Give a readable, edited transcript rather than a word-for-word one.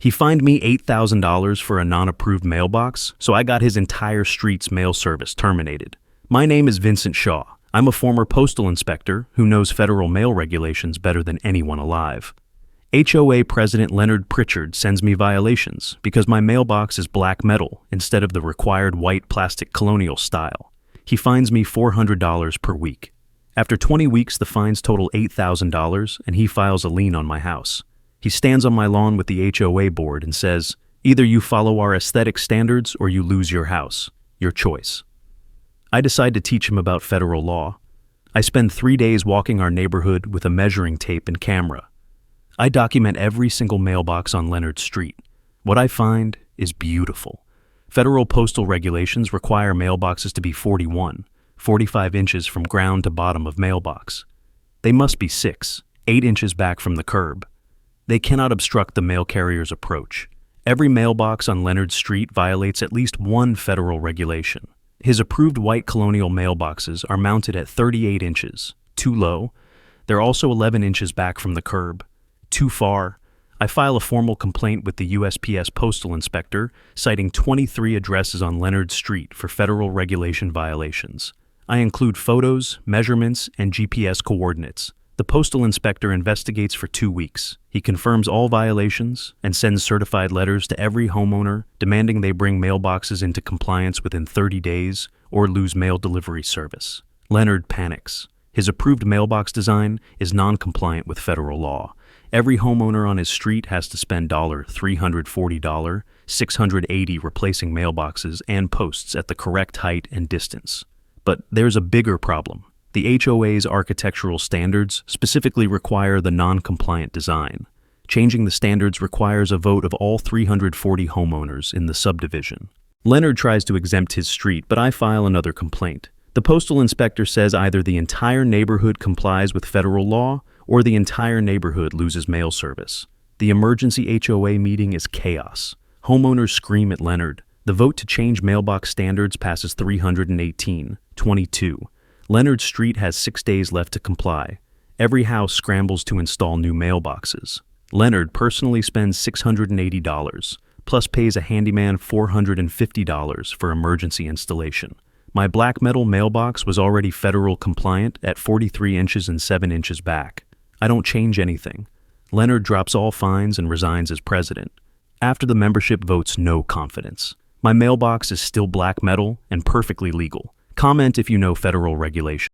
He fined me $8,000 for a non-approved mailbox, so I got his entire street's mail service terminated. My name is Vincent Shaw. I'm a former postal inspector who knows federal mail regulations better than anyone alive. HOA President Leonard Pritchard sends me violations because my mailbox is black metal instead of the required white plastic colonial style. He fines me $400 per week. After 20 weeks, the fines total $8,000 and he files a lien on my house. He stands on my lawn with the HOA board and says, "Either you follow our aesthetic standards or you lose your house. Your choice." I decide to teach him about federal law. I spend 3 days walking our neighborhood with a measuring tape and camera. I document every single mailbox on Leonard Street. What I find is beautiful. Federal postal regulations require mailboxes to be 45 inches from ground to bottom of mailbox. They must be 8 inches back from the curb. They cannot obstruct the mail carrier's approach. Every mailbox on Leonard Street violates at least one federal regulation. His approved white colonial mailboxes are mounted at 38 inches, too low. They're also 11 inches back from the curb, too far. I file a formal complaint with the USPS postal inspector, citing 23 addresses on Leonard Street for federal regulation violations. I include photos, measurements, and GPS coordinates. The postal inspector investigates for 2 weeks. He confirms all violations and sends certified letters to every homeowner demanding they bring mailboxes into compliance within 30 days or lose mail delivery service. Leonard panics. His approved mailbox design is non-compliant with federal law. Every homeowner on his street has to spend $340, $680 replacing mailboxes and posts at the correct height and distance. But there's a bigger problem. The HOA's architectural standards specifically require the non-compliant design. Changing the standards requires a vote of all 340 homeowners in the subdivision. Leonard tries to exempt his street, but I file another complaint. The postal inspector says either the entire neighborhood complies with federal law or the entire neighborhood loses mail service. The emergency HOA meeting is chaos. Homeowners scream at Leonard. The vote to change mailbox standards passes 318-22. Leonard Street has 6 days left to comply. Every house scrambles to install new mailboxes. Leonard personally spends $680, plus pays a handyman $450 for emergency installation. My black metal mailbox was already federal compliant at 43 inches and 7 inches back. I don't change anything. Leonard drops all fines and resigns as president. After the membership votes no confidence. My mailbox is still black metal and perfectly legal. Comment if you know federal regulations.